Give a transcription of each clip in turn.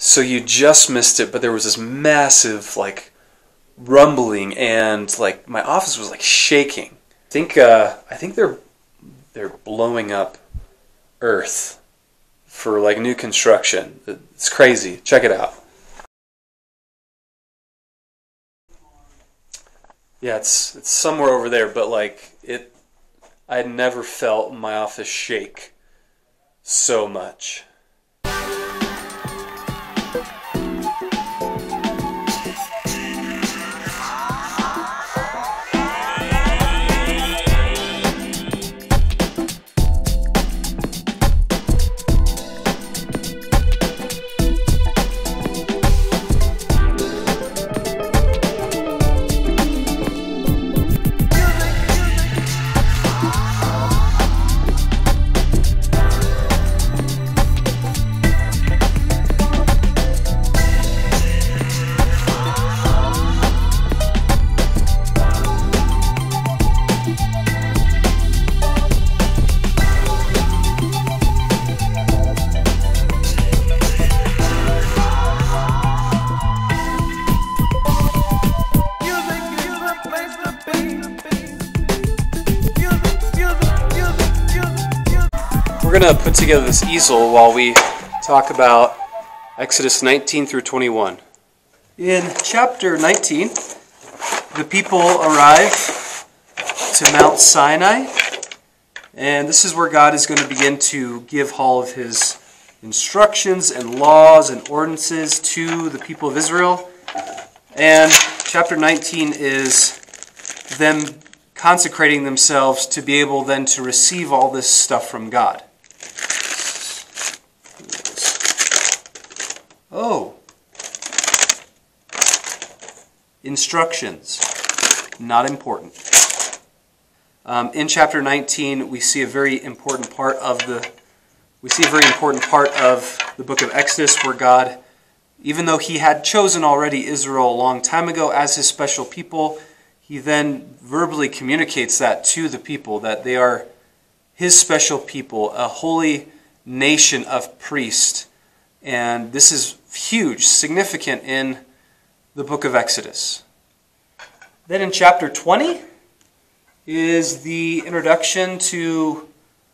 So you just missed it, but there was this massive, like, rumbling, and, like, my office was, like, shaking. I think they're blowing up Earth for, like, new construction. It's crazy. Check it out. Yeah, it's somewhere over there, but, like, I had never felt my office shake so much. We're going to put together this easel while we talk about Exodus 19 through 21. In chapter 19, the people arrive to Mount Sinai, and this is where God is going to begin to give all of his instructions and laws and ordinances to the people of Israel. And chapter 19 is them consecrating themselves to be able then to receive all this stuff from God. Oh. Instructions. Not important. In chapter 19, we see a very important part of the book of Exodus, where God, even though he had chosen already Israel a long time ago as his special people, he then verbally communicates that to the people, that they are his special people, a holy nation of priests. And this is huge, significant in the book of Exodus. Then in chapter 20 is the introduction to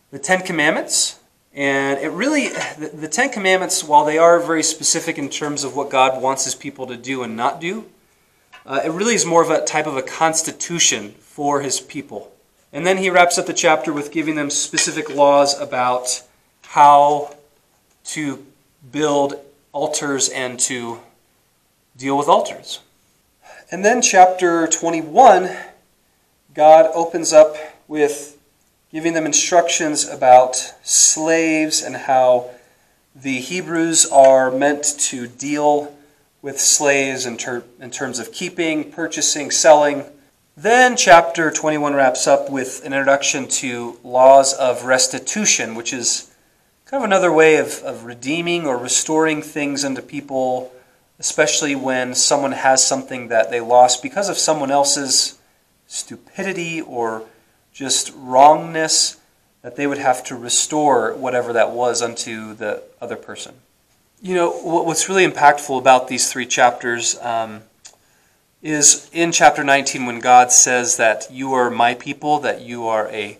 the Ten Commandments. And it really, the Ten Commandments, while they are very specific in terms of what God wants his people to do and not do, it really is more of a type of a constitution for his people. And then he wraps up the chapter with giving them specific laws about how to build altars and to deal with altars. And then chapter 21, God opens up with giving them instructions about slaves and how the Hebrews are meant to deal with slaves in terms of keeping, purchasing, selling. Then chapter 21 wraps up with an introduction to laws of restitution, which is kind of another way of redeeming or restoring things unto people, especially when someone has something that they lost because of someone else's stupidity or just wrongness, that they would have to restore whatever that was unto the other person. You know, what's really impactful about these three chapters is in chapter 19 when God says that you are my people, that you are a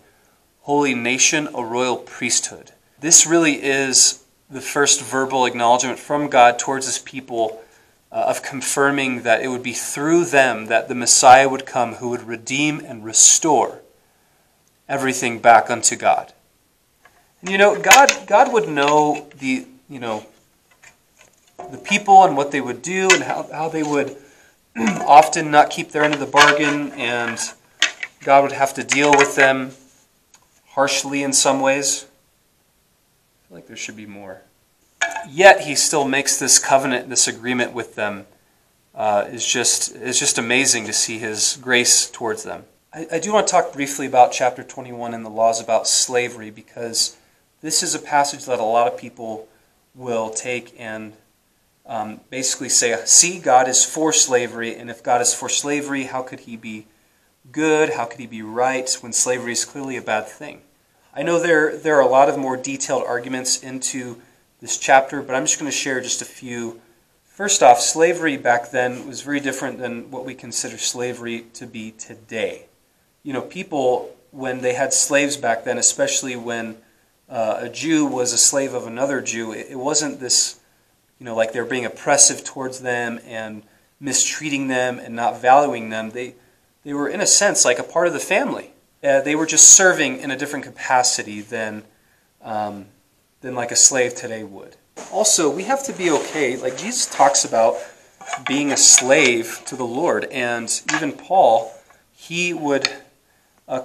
holy nation, a royal priesthood. This really is the first verbal acknowledgement from God towards his people of confirming that it would be through them that the Messiah would come who would redeem and restore everything back unto God. And you know, God would know the people and what they would do and how they would often not keep their end of the bargain, and God would have to deal with them harshly in some ways. I feel like there should be more. Yet he still makes this covenant, this agreement with them. It's just amazing to see his grace towards them. I do want to talk briefly about chapter 21 and the laws about slavery, because this is a passage that a lot of people will take and basically say, see, God is for slavery, and if God is for slavery, how could he be good? How could he be right when slavery is clearly a bad thing? I know there are a lot of more detailed arguments into this chapter, but I'm just going to share just a few. First off, slavery back then was very different than what we consider slavery to be today. People, when they had slaves back then, especially when a Jew was a slave of another Jew, it wasn't this, like they were being oppressive towards them and mistreating them and not valuing them. They were, in a sense, like a part of the family. They were just serving in a different capacity than like a slave today would. Also, we have to be okay. Like Jesus talks about being a slave to the Lord, and even Paul, he would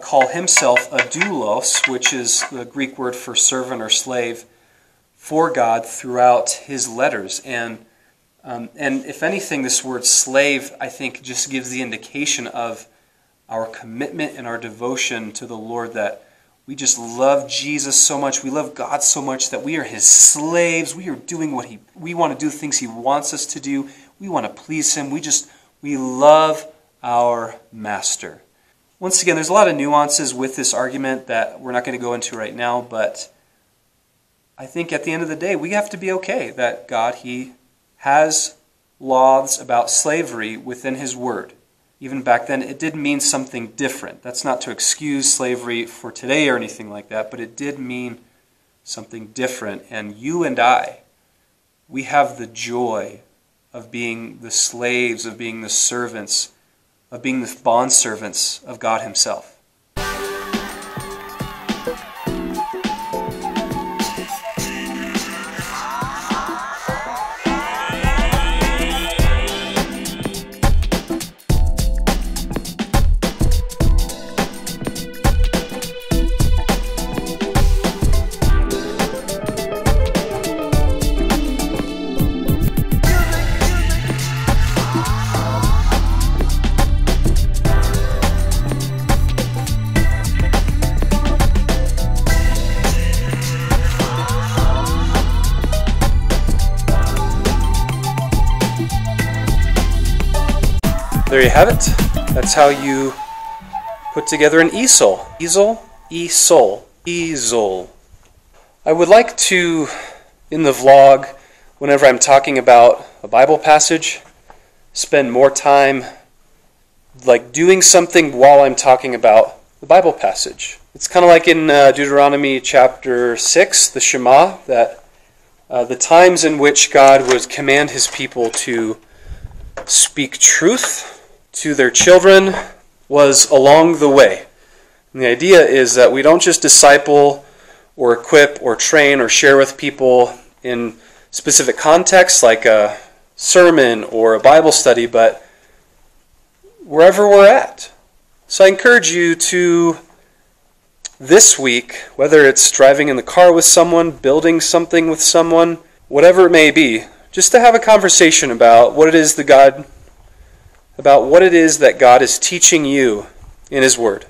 call himself a doulos, which is the Greek word for servant or slave, for God throughout his letters. And if anything, this word slave, I think, just gives the indication of our commitment and our devotion to the Lord, that we just love Jesus so much, we love God so much that we are his slaves. We are doing what we want to do, things he wants us to do. We want to please him. We love our master. Once again, there's a lot of nuances with this argument that we're not going to go into right now, but I think at the end of the day, we have to be okay that God, he has laws about slavery within his word. Even back then, it did mean something different. That's not to excuse slavery for today or anything like that, but it did mean something different. And you and I, we have the joy of being the slaves, of being the servants, of being the bondservants of God himself. There you have it. That's how you put together an easel. Easel, easel. I would like to, in the vlog, whenever I'm talking about a Bible passage, spend more time like doing something while I'm talking about the Bible passage. It's kind of like in Deuteronomy chapter 6, the Shema, that the times in which God would command his people to speak truth to their children was along the way. And the idea is that we don't just disciple or equip or train or share with people in specific contexts like a sermon or a Bible study, but wherever we're at. So I encourage you to, this week, whether it's driving in the car with someone, building something with someone, whatever it may be, just to have a conversation about what it is that God is teaching you in his word.